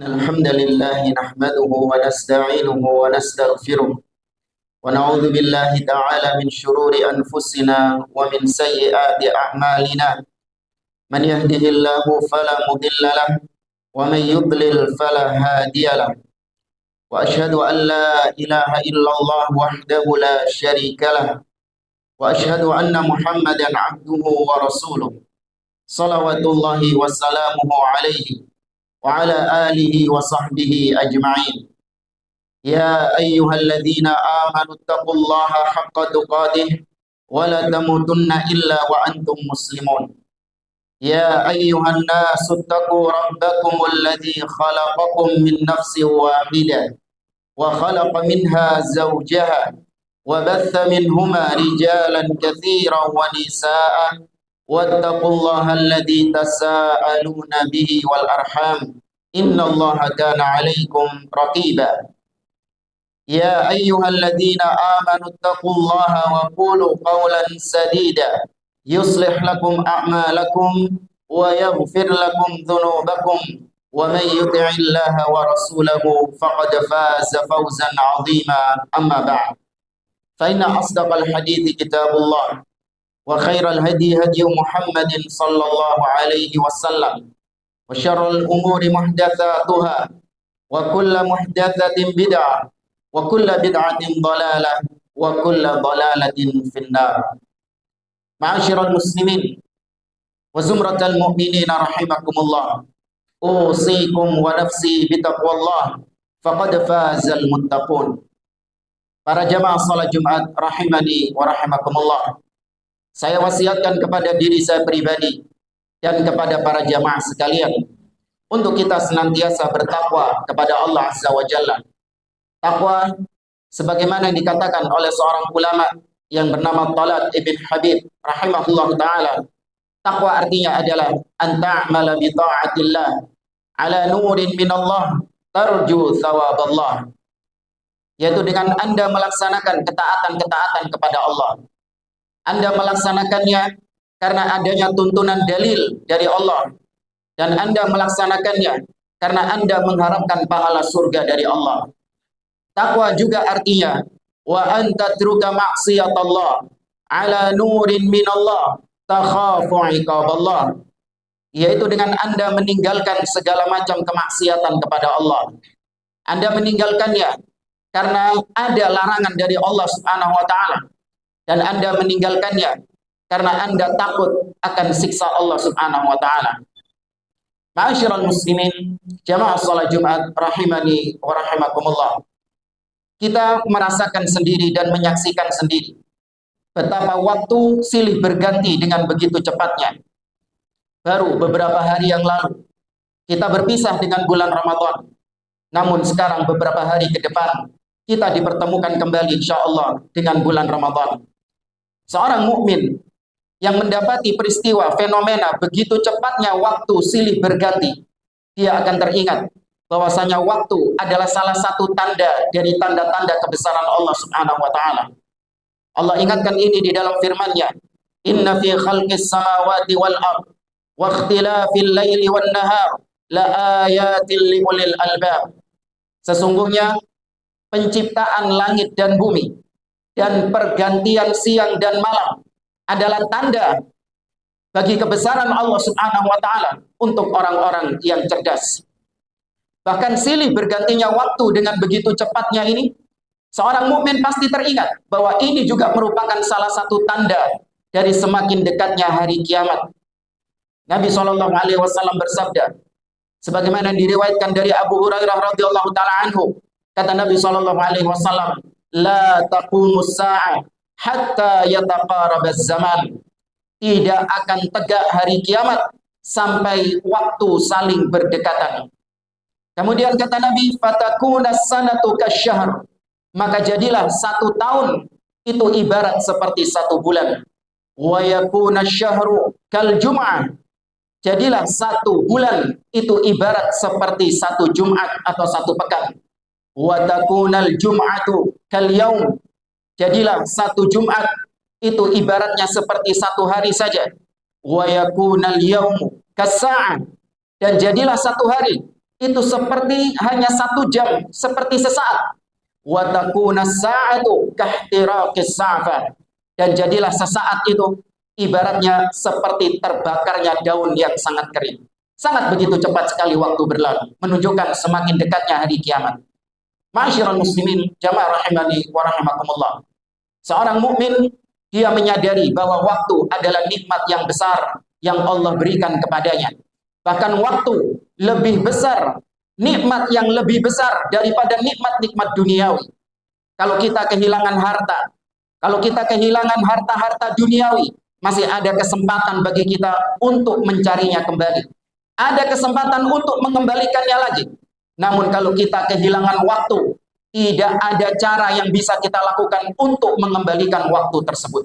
الحمد لله نحمده ونستعينه ونستغفره ونعوذ بالله تعالى من شرور أنفسنا ومن سيئات أعمالنا. من يهده الله فلا مضل له ومن يضلل فلا هادي له، وأشهد أن لا إله إلا الله وحده لا شريك له، وأشهد أن محمدا عبده ورسوله صلوات الله وسلامه عليه وعلى آله وصحبه أجمعين. يا أيها الذين آمنوا اتقوا الله حق تقاته ولا تموتن إلا وأنتم مسلمون. يا أيها الناس اتقوا ربكم الذي خلقكم من نفس واحدة وخلق منها زوجها وبث منهما رجالا كثيرا ونساء واتقوا الله الذي تساءلون به والأرحام إن الله كان عليكم رقيبا. يا أيها الذين آمنوا اتقوا الله وقولوا قولا سديدا يصلح لكم أعمالكم ويغفر لكم ذنوبكم، ومن يطع الله ورسوله فقد فاز فوزا عظيما. أما بعد، فإن أصدق الحديث كتاب الله، وخير الهدي هدي محمد صلى الله عليه وسلم، وشر الأمور محدثاتها، وكل محدثة بدعة، وكل بدعة ضلالة، وكل ضلالة في النار. معاشر المسلمين وزمرة المؤمنين رحمكم الله، أوصيكم ونفسي بتقوى الله فقد فاز المتقون. Para jamaah salat Jumat rahimani wa rahimakumullah, saya wasiatkan kepada diri saya pribadi dan kepada para jamaah sekalian untuk kita senantiasa bertakwa kepada Allah Azza wa Jalla. Takwa sebagaimana yang dikatakan oleh seorang ulama yang bernama Talat ibn Habib rahimahullah ta'ala, takwa artinya adalah anta'amala bi ta'atillah ala nurin minallah tarju thawaballah, yaitu dengan Anda melaksanakan ketaatan-ketaatan kepada Allah. Anda melaksanakannya karena adanya tuntunan dalil dari Allah, dan Anda melaksanakannya karena Anda mengharapkan pahala surga dari Allah. Takwa juga artinya wa anta truka maksiatallah ala nurin minallah takhafu iqaballah, yaitu dengan Anda meninggalkan segala macam kemaksiatan kepada Allah. Anda meninggalkannya karena ada larangan dari Allah Subhanahu wa taala, dan Anda meninggalkannya karena Anda takut akan siksa Allah Subhanahu wa taala. Ma'asyiral muslimin, jamaah salat Jumat rahimani wa rahimakumullah. Kita merasakan sendiri dan menyaksikan sendiri betapa waktu silih berganti dengan begitu cepatnya. Baru beberapa hari yang lalu kita berpisah dengan bulan Ramadan. Namun sekarang beberapa hari ke depan kita dipertemukan kembali insyaallah dengan bulan Ramadan. Seorang mukmin yang mendapati peristiwa fenomena begitu cepatnya waktu silih berganti, dia akan teringat bahwasanya waktu adalah salah satu tanda dari tanda-tanda kebesaran Allah Subhanahu wa taala. Allah ingatkan ini di dalam firman-Nya, "Inna fi khalqis samawati wal ard wa ikhtilafil laili wan nahar la ayatil liulil albab." Sesungguhnya penciptaan langit dan bumi dan pergantian siang dan malam adalah tanda bagi kebesaran Allah Subhanahu wa taala untuk orang-orang yang cerdas. Bahkan silih bergantinya waktu dengan begitu cepatnya ini, seorang mukmin pasti teringat bahwa ini juga merupakan salah satu tanda dari semakin dekatnya hari kiamat. Nabi SAW bersabda, sebagaimana diriwayatkan dari Abu Hurairah radhiyallahu taala anhu, kata Nabi SAW, la taqumus sa'ah hatta yataqarabaz zaman. Tidak akan tegak hari kiamat sampai waktu saling berdekatan. Kemudian kata Nabi, fatakunas sanatu kasyahr, maka jadilah satu tahun itu ibarat seperti satu bulan. Wa yakunas syahru kal jum'ah, jadilah satu bulan itu ibarat seperti satu Jumat atau satu pekan. Wa takunal jum'atu kal yaum, jadilah satu Jumat itu ibaratnya seperti satu hari saja. Wa yakunal yaumu kas-sa'ah, dan jadilah satu hari itu seperti hanya 1 jam, seperti sesaat. Wa takuna sa'atu kahtiraqis sa'fa, dan jadilah sesaat itu ibaratnya seperti terbakarnya daun yang sangat kering. Sangat begitu cepat sekali waktu berlalu, menunjukkan semakin dekatnya hari kiamat. Ma'asyiral muslimin, jamaah rahimani wa rahimakumullah. Seorang mukmin dia menyadari bahwa waktu adalah nikmat yang besar yang Allah berikan kepadanya. Bahkan waktu lebih besar, nikmat yang lebih besar daripada nikmat-nikmat duniawi. Kalau kita kehilangan harta, kalau kita kehilangan harta-harta duniawi, masih ada kesempatan bagi kita untuk mencarinya kembali. Ada kesempatan untuk mengembalikannya lagi. Namun kalau kita kehilangan waktu, tidak ada cara yang bisa kita lakukan untuk mengembalikan waktu tersebut.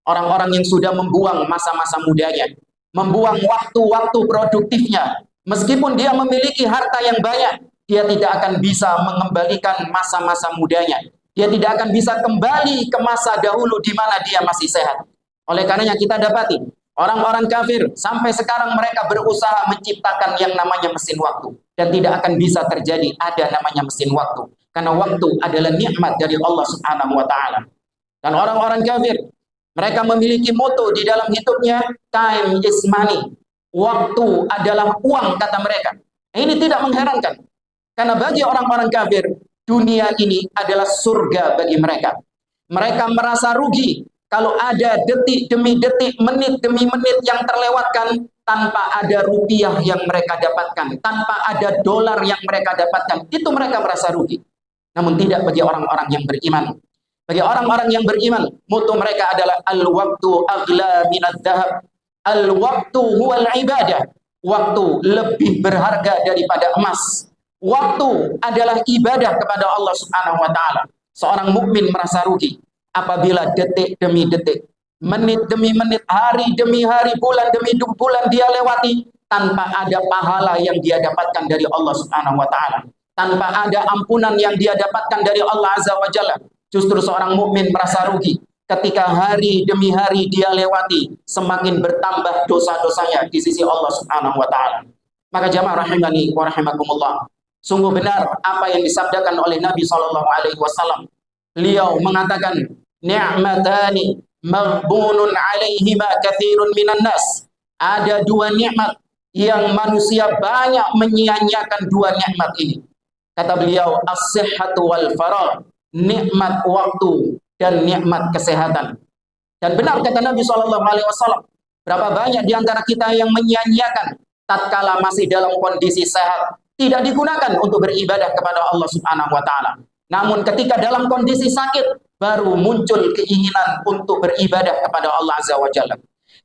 Orang-orang yang sudah membuang masa-masa mudanya, membuang waktu-waktu produktifnya, meskipun dia memiliki harta yang banyak, dia tidak akan bisa mengembalikan masa-masa mudanya. Dia tidak akan bisa kembali ke masa dahulu di mana dia masih sehat. Oleh karenanya kita dapati, orang-orang kafir sampai sekarang mereka berusaha menciptakan yang namanya mesin waktu. Dan tidak akan bisa terjadi ada namanya mesin waktu. Karena waktu adalah nikmat dari Allah Subhanahu wa Ta'ala. Dan orang-orang kafir, mereka memiliki moto di dalam hidupnya, time is money. Waktu adalah uang, kata mereka. Ini tidak mengherankan. Karena bagi orang-orang kafir, dunia ini adalah surga bagi mereka. Mereka merasa rugi kalau ada detik demi detik, menit demi menit yang terlewatkan tanpa ada rupiah yang mereka dapatkan, tanpa ada dolar yang mereka dapatkan. Itu mereka merasa rugi. Namun tidak bagi orang-orang yang beriman. Bagi orang-orang yang beriman, mutu mereka adalah al-waktu aghla minadz dhahab. Al-waktu huwal ibadah. Waktu lebih berharga daripada emas. Waktu adalah ibadah kepada Allah Subhanahu wa Ta'ala. Seorang mukmin merasa rugi apabila detik demi detik, menit demi menit, hari demi hari, bulan demi bulan dia lewati tanpa ada pahala yang dia dapatkan dari Allah Subhanahu wa Ta'ala, tanpa ada ampunan yang dia dapatkan dari Allah Azza wa Jalla. Justru seorang mukmin merasa rugi ketika hari demi hari dia lewati, semakin bertambah dosa-dosanya di sisi Allah Subhanahu wa Ta'ala. Maka jamaah rahimani wa rahimakumullah, sungguh benar apa yang disabdakan oleh Nabi sallallahu alaihi wasallam. Beliau mengatakan, ni'matani maghbunun 'alaihima katsirun minan nas. Ada 2 nikmat yang manusia banyak menyia-nyiakan 2 nikmat ini. Kata beliau, as-sihhatu wal faragh, nikmat waktu dan nikmat kesehatan. Dan benar kata Nabi SAW, berapa banyak di antara kita yang menyia-nyiakan tatkala masih dalam kondisi sehat, tidak digunakan untuk beribadah kepada Allah Subhanahu wa Ta'ala. Namun ketika dalam kondisi sakit, baru muncul keinginan untuk beribadah kepada Allah Azza wa Jalla.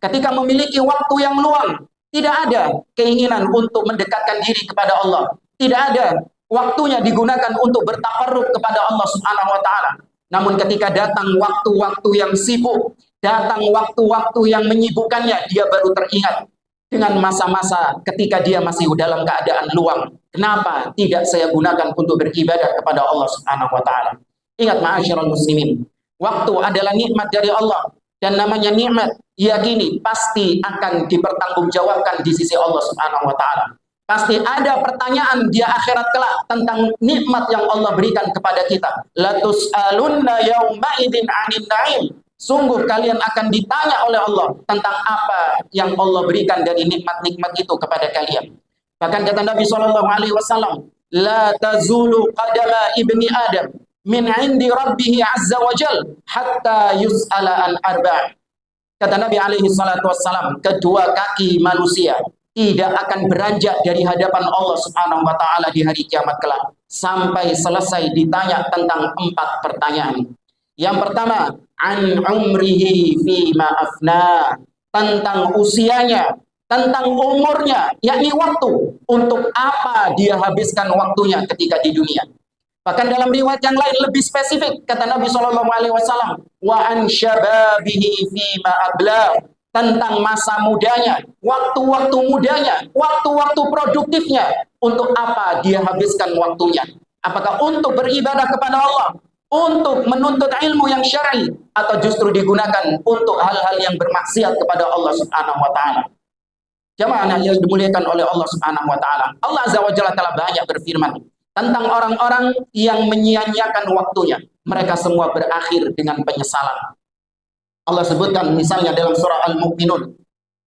Ketika memiliki waktu yang luang, tidak ada keinginan untuk mendekatkan diri kepada Allah. Tidak ada waktunya digunakan untuk bertakarrub kepada Allah Subhanahu wa Ta'ala. Namun ketika datang waktu-waktu yang sibuk, datang waktu-waktu yang menyibukkannya, dia baru teringat dengan masa-masa ketika dia masih dalam keadaan luang. Kenapa tidak saya gunakan untuk beribadah kepada Allah Subhanahu wa Ta'ala? Ingat ma'asyiral muslimin, waktu adalah nikmat dari Allah, dan namanya nikmat, yakini pasti akan dipertanggungjawabkan di sisi Allah Subhanahu wa Ta'ala. Pasti ada pertanyaan di akhirat kelak tentang nikmat yang Allah berikan kepada kita. La tus'alunna yauma idzin 'anil na'im. Sungguh kalian akan ditanya oleh Allah tentang apa yang Allah berikan dari nikmat-nikmat itu kepada kalian. Bahkan kata Nabi SAW, la tazulu qadama ibni Adam min 'indi rabbih 'azza wa jal hatta yus'ala an arba'. Kata Nabi SAW, kedua kaki manusia tidak akan beranjak dari hadapan Allah Subhanahu wa Ta'ala di hari kiamat kelak sampai selesai ditanya tentang 4 pertanyaan. Yang pertama, an umrihi fi ma afna, tentang usianya, tentang umurnya, yakni waktu, untuk apa dia habiskan waktunya ketika di dunia. Bahkan dalam riwayat yang lain lebih spesifik, kata Nabi SAW, wa an syababihi fi ma abla, tentang masa mudanya, waktu-waktu mudanya, waktu-waktu produktifnya, untuk apa dia habiskan waktunya. Apakah untuk beribadah kepada Allah, untuk menuntut ilmu yang syar'i, atau justru digunakan untuk hal-hal yang bermaksiat kepada Allah Subhanahu wa Ta'ala. Jamaah yang dimuliakan oleh Allah Subhanahu wa taala. Allah Azza wa Jalla telah banyak berfirman tentang orang-orang yang menyia-nyiakan waktunya. Mereka semua berakhir dengan penyesalan. Allah sebutkan misalnya dalam surah Al-Mu'minun.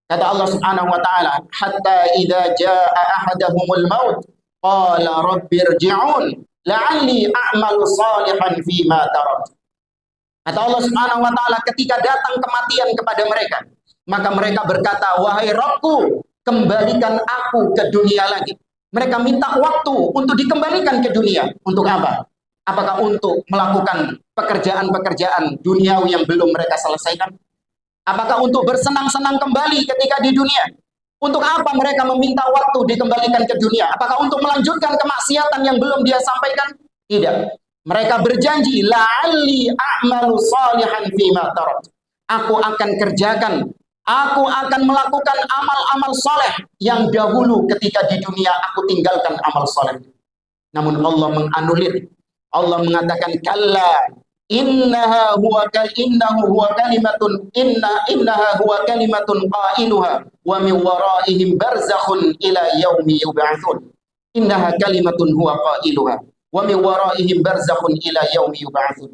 Kata Allah Subhanahu wa taala, "Hatta idza jaa ahadahumul maut, qala rabbirji'un la'alli a'malu salihan fima tarak." Kata Allah Subhanahu wa taala, ketika datang kematian kepada mereka, maka mereka berkata, "Wahai Rabbku, kembalikan aku ke dunia lagi." Mereka minta waktu untuk dikembalikan ke dunia. Untuk apa? Apakah untuk melakukan pekerjaan-pekerjaan duniawi yang belum mereka selesaikan? Apakah untuk bersenang-senang kembali ketika di dunia? Untuk apa mereka meminta waktu dikembalikan ke dunia? Apakah untuk melanjutkan kemaksiatan yang belum dia sampaikan? Tidak. Mereka berjanji, la'alli a'malu salihan fima tarak. Aku akan kerjakan, aku akan melakukan amal-amal soleh yang dahulu ketika di dunia aku tinggalkan amal soleh. Namun Allah menganulir. Allah mengatakan, kalla innaha huwa kalimatun qailuha wa min waraihim barzakhun ila yaumi yub'atsun. Innaha kalimatun huwa qailuha wa min waraihim barzakhun ila yaumi yub'atsun.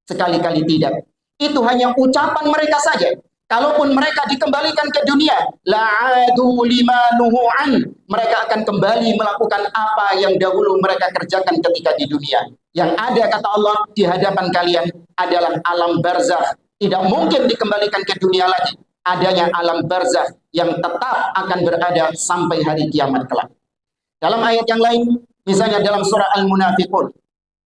Sekali-kali tidak. Itu hanya ucapan mereka saja. Kalaupun mereka dikembalikan ke dunia, la'adu lima nuhu'an. Mereka akan kembali melakukan apa yang dahulu mereka kerjakan ketika di dunia. Yang ada, kata Allah, di hadapan kalian adalah alam barzakh. Tidak mungkin dikembalikan ke dunia lagi. Adanya alam barzakh yang tetap akan berada sampai hari kiamat kelak. Dalam ayat yang lain, misalnya dalam surah Al-Munafiqun,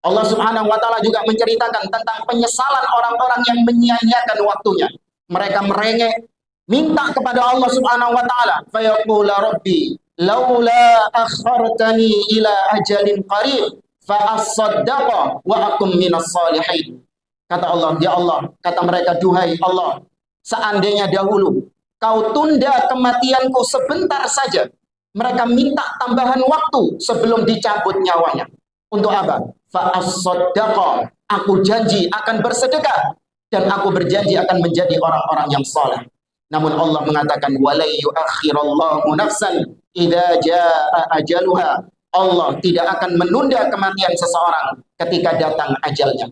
Allah Subhanahu wa taala juga menceritakan tentang penyesalan orang-orang yang menyia-nyiakan waktunya. Mereka merengek, minta kepada Allah Subhanahu wa taala, fayaqula rabbi laula akhartani ila ajalin qarib fa asaddaqa wa akum minas salihin. Kata Allah, ya Allah, kata mereka, duhai Allah, seandainya dahulu kau tunda kematianku sebentar saja. Mereka minta tambahan waktu sebelum dicabut nyawanya. Untuk apa? Fa asaddaqa, aku janji akan bersedekah dan aku berjanji akan menjadi orang-orang yang saleh. Namun Allah mengatakan, walai yuakhirallahu nafsan idza jaa ajaluha. Allah tidak akan menunda kematian seseorang ketika datang ajalnya.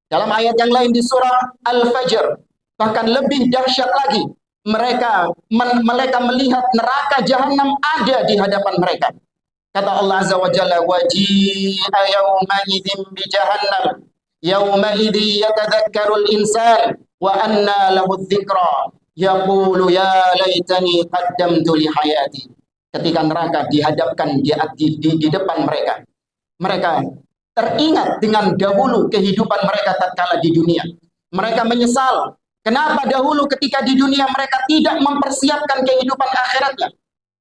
Dalam ayat yang lain di surah Al-Fajr, bahkan lebih dahsyat lagi, mereka melihat neraka jahanam ada di hadapan mereka. Kata Allah Azza wa Jalla, waji'a yawma idzin bi jahannam yawma idzi yatadhakkarul insan wa anna lahu dzikra yaqulu ya laitani qaddamtu li hayati. Ketika neraka dihadapkan di depan mereka, mereka teringat dengan dahulu kehidupan mereka tatkala di dunia. Mereka menyesal kenapa dahulu ketika di dunia mereka tidak mempersiapkan kehidupan akhiratnya.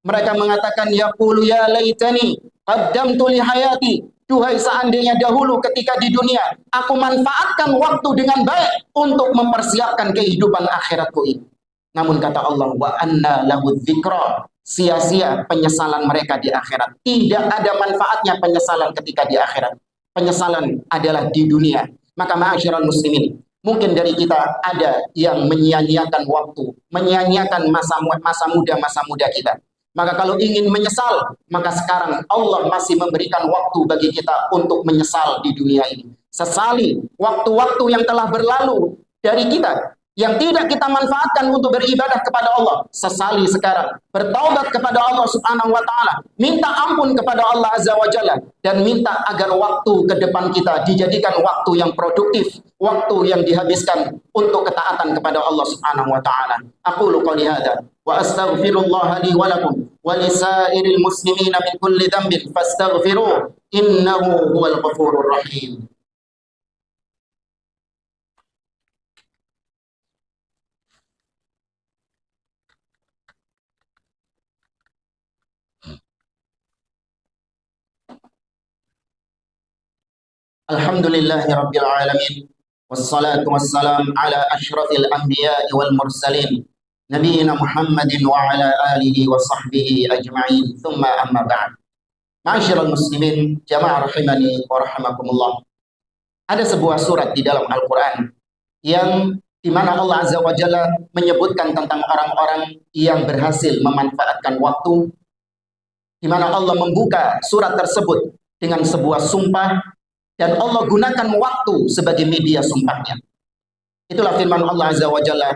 Mereka mengatakan, yaqulu ya laitani qaddamtu li hayati. Duhai seandainya dahulu ketika di dunia aku manfaatkan waktu dengan baik untuk mempersiapkan kehidupan akhiratku ini. Namun kata Allah, wa anna lahu dzikra, sia-sia penyesalan mereka di akhirat. Tidak ada manfaatnya penyesalan ketika di akhirat. Penyesalan adalah di dunia. Maka ma'asyiral muslimin, mungkin dari kita ada yang menyia-nyiakan waktu, menyia-nyiakan masa muda kita. Maka kalau ingin menyesal, maka sekarang Allah masih memberikan waktu bagi kita untuk menyesal di dunia ini. Sesali waktu-waktu yang telah berlalu dari kita, yang tidak kita manfaatkan untuk beribadah kepada Allah. Sesali sekarang, bertaubat kepada Allah Subhanahu wa taala, minta ampun kepada Allah Azza wa Jalla, dan minta agar waktu ke depan kita dijadikan waktu yang produktif, waktu yang dihabiskan untuk ketaatan kepada Allah Subhanahu wa taala. Aqulu qouli hadza wa astaghfirullah li wa lakum wa lisairil muslimina min kulli dhanbin fastaghfiruh innahu huwal ghafurur rahim. Alhamdulillahi rabbil alamin, wassalatu wassalam ala asyrafil anbiya'i wal mursalin, nabiyina Muhammadin wa ala alihi wa sahbihi ajma'in, thumma amma ba'd. Ma'asyiral muslimin, jamaah rahimani wa rahimakumullah. Ada sebuah surat di dalam Al-Quran yang di mana Allah Azza wa Jalla menyebutkan tentang orang-orang yang berhasil memanfaatkan waktu, di mana Allah membuka surat tersebut dengan sebuah sumpah, dan Allah gunakan waktu sebagai media sumpahnya. Itulah firman Allah Azza wa Jalla,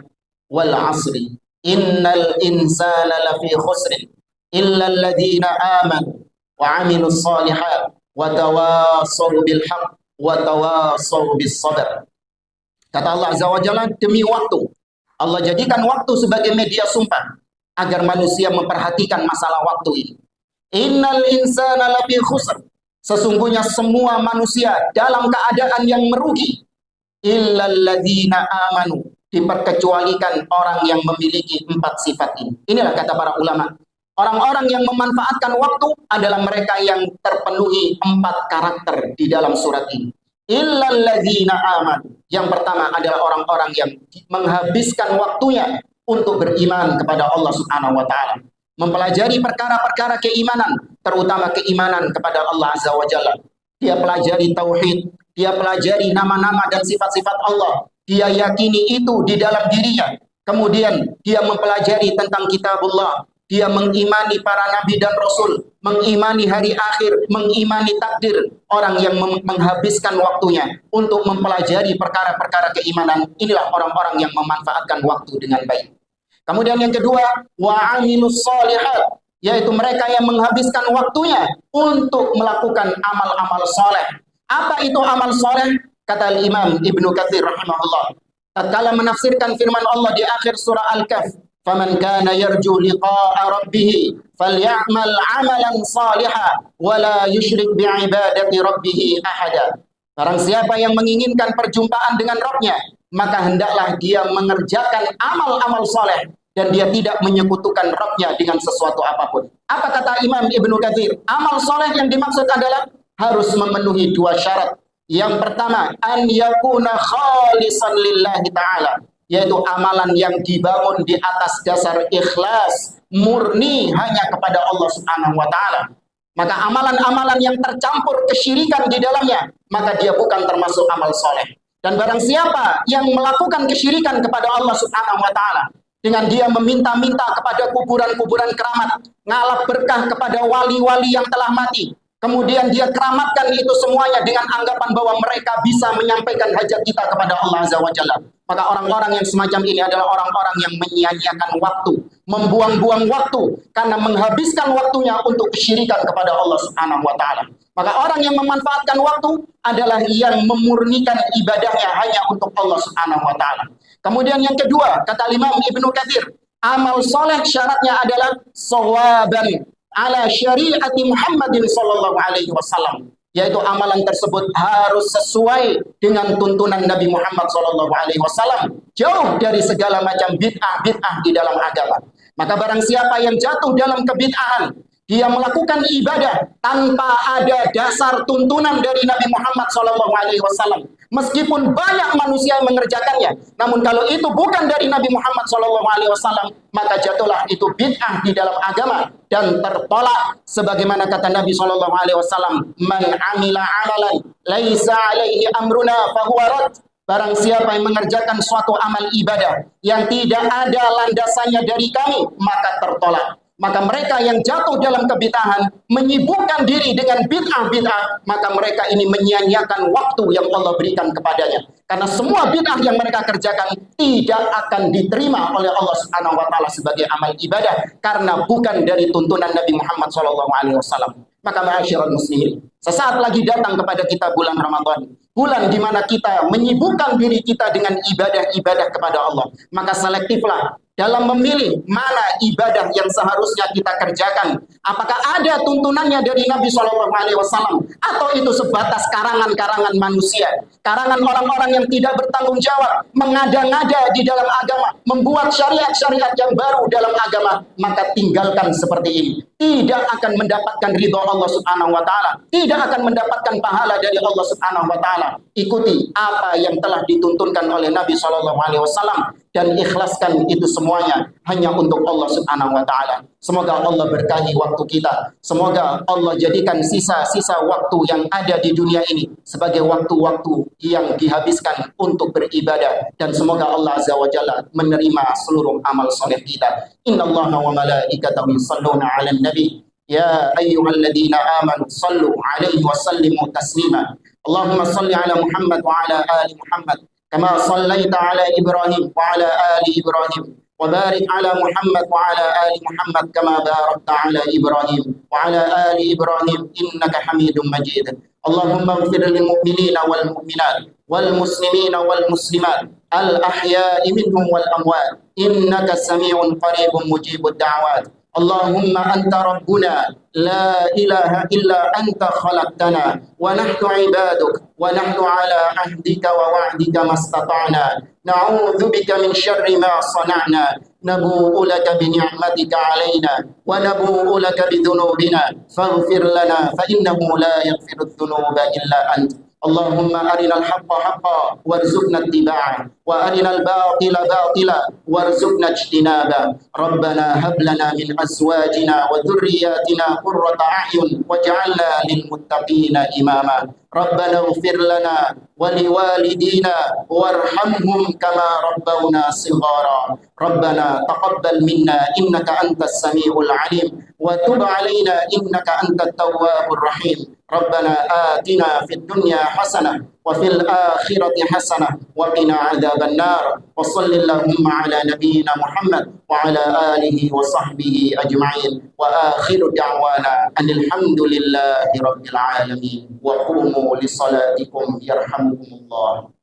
wal asri innal insana lafi khusrin illa alladhina amanu wa amilus solihat wa tawassaw bil haqq wa tawassaw bis sabr. Kata Allah Azza wa Jalla, demi waktu, Allah jadikan waktu sebagai media sumpah agar manusia memperhatikan masalah waktu ini. Innal insana lafi khusr, sesungguhnya semua manusia dalam keadaan yang merugi. Illal ladzina amanu, diperkecualikan orang yang memiliki 4 sifat ini. Inilah kata para ulama, orang-orang yang memanfaatkan waktu adalah mereka yang terpenuhi 4 karakter di dalam surat ini. Illal ladzina amanu, yang pertama adalah orang-orang yang menghabiskan waktunya untuk beriman kepada Allah Subhanahu wa taala, mempelajari perkara-perkara keimanan, terutama keimanan kepada Allah Azza wa Jalla. Dia pelajari tauhid, dia pelajari nama-nama dan sifat-sifat Allah, dia yakini itu di dalam dirinya. Kemudian dia mempelajari tentang kitabullah, dia mengimani para nabi dan rasul, mengimani hari akhir, mengimani takdir. Orang yang menghabiskan waktunya untuk mempelajari perkara-perkara keimanan, inilah orang-orang yang memanfaatkan waktu dengan baik. Kemudian yang kedua, wa amilus solihat, yaitu mereka yang menghabiskan waktunya untuk melakukan amal-amal soleh. Apa itu amal soleh? Kata Imam Ibnu Katsir rahimahullah, tatkala menafsirkan firman Allah di akhir surah Al-Kahf, faman kana yarju liqa'a rabbih falyamal 'amalan shalihan wa la yusyrik bi'ibadati rabbih ahada. Barang siapa yang menginginkan perjumpaan dengan Rabbnya, maka hendaklah dia mengerjakan amal-amal soleh dan dia tidak menyekutukan Rabbnya dengan sesuatu apapun. Apa kata Imam Ibnu Katsir? Amal soleh yang dimaksud adalah harus memenuhi 2 syarat. Yang pertama, an yakuna khalisan lillahi ta'ala, yaitu amalan yang dibangun di atas dasar ikhlas, murni hanya kepada Allah Subhanahu wa taala. Maka amalan-amalan yang tercampur kesyirikan di dalamnya, maka dia bukan termasuk amal soleh. Dan barang siapa yang melakukan kesyirikan kepada Allah Subhanahu wa taala dengan dia meminta-minta kepada kuburan-kuburan keramat, ngalap berkah kepada wali-wali yang telah mati, kemudian dia keramatkan itu semuanya dengan anggapan bahwa mereka bisa menyampaikan hajat kita kepada Allah Azza wa Jalla, maka orang-orang yang semacam ini adalah orang-orang yang menyia-nyiakan waktu, membuang-buang waktu karena menghabiskan waktunya untuk kesyirikan kepada Allah Subhanahu wa taala. Maka orang yang memanfaatkan waktu adalah yang memurnikan ibadahnya hanya untuk Allah Subhanahu wa taala. Kemudian yang kedua, kata Imam Ibnu Katsir, amal soleh syaratnya adalah shawaban ala syariati Muhammadin sallallahu alaihi wasallam, yaitu amalan tersebut harus sesuai dengan tuntunan Nabi Muhammad sallallahu alaihi wasallam, jauh dari segala macam bid'ah-bid'ah di dalam agama. Maka barang siapa yang jatuh dalam kebid'ahan, dia melakukan ibadah tanpa ada dasar tuntunan dari Nabi Muhammad SAW. Meskipun banyak manusia yang mengerjakannya, namun kalau itu bukan dari Nabi Muhammad SAW, maka jatuhlah itu bid'ah di dalam agama dan tertolak. Sebagaimana kata Nabi SAW, man amila amalan laisa alaihi amruna fahuwa rad. Barang siapa yang mengerjakan suatu amal ibadah yang tidak ada landasannya dari kami, maka tertolak. Maka mereka yang jatuh dalam kebid'ahan, menyibukkan diri dengan bid'ah-bid'ah, maka mereka ini menyia-nyiakan waktu yang Allah berikan kepadanya. Karena semua bid'ah yang mereka kerjakan tidak akan diterima oleh Allah Subhanahu wa taala sebagai amal ibadah karena bukan dari tuntunan Nabi Muhammad SAW. Maka ma'asyiral muslimin, sesaat lagi datang kepada kita bulan Ramadan, bulan di mana kita menyibukkan diri kita dengan ibadah-ibadah kepada Allah. Maka selektiflah dalam memilih mana ibadah yang seharusnya kita kerjakan. Apakah ada tuntunannya dari Nabi SAW atau itu sebatas karangan-karangan manusia, karangan orang-orang yang tidak bertanggung jawab, mengada-ngada di dalam agama, membuat syariat-syariat yang baru dalam agama. Maka tinggalkan seperti ini. Tidak akan mendapatkan ridho Allah Subhanahu wa taala, tidak akan mendapatkan pahala dari Allah Subhanahu wa taala. Ikuti apa yang telah dituntunkan oleh Nabi SAW dan ikhlaskan itu semuanya hanya untuk Allah Subhanahu wa taala. Semoga Allah berkahi waktu kita. Semoga Allah jadikan sisa-sisa waktu yang ada di dunia ini sebagai waktu-waktu yang dihabiskan untuk beribadah, dan semoga Allah Azza wa Jalla menerima seluruh amal soleh kita. Innallaha wa malaikatahu yusholluna 'alan nabi ya ayyuhalladzina amanu shallu 'alaihi wa sallimu taslima. Allahumma shalli 'ala Muhammad wa 'ala ali Muhammad kama shallaita 'ala Ibrahim wa 'ala ali Ibrahim. وبارك على محمد وعلى آل محمد كما باركت على إبراهيم وعلى آل إبراهيم إنك حميد مجيد. اللهم اغفر للمؤمنين والمؤمنات والمسلمين والمسلمات الأحياء منهم والأموات إنك سميع قريب مجيب الدعوات. اللهم أنت ربنا لا إله إلا أنت خلقتنا ونحن عبادك ونحن على عهدك ووعدك ما استطعنا نعوذ بك من شر ما صنعنا نبوء لك بنعمتك علينا ونبوء لك بذنوبنا فاغفر لنا فإنه لا يغفر الذنوب إلا أنت. اللهم أرنا الحق حقا وارزقنا اتباعه وأرنا الباطل باطلا وارزقنا اجتنابه. ربنا هب لنا من أزواجنا وذرياتنا قرة أعين واجعلنا للمتقين إماما. ربنا اغفر لنا ولوالدينا وارحمهم كما ربونا صغارا. ربنا تقبل منا إنك أنت السميع العليم وتب علينا إنك أنت التواب الرحيم. ربنا آتنا في الدنيا حسنة وفي الآخرة حسنة وقنا عذاب النار. وصل اللهم على نبينا محمد وعلى آله وصحبه أجمعين. وآخر دعوانا أن الحمد لله رب العالمين. وقوموا لصلاتكم يرحمكم الله.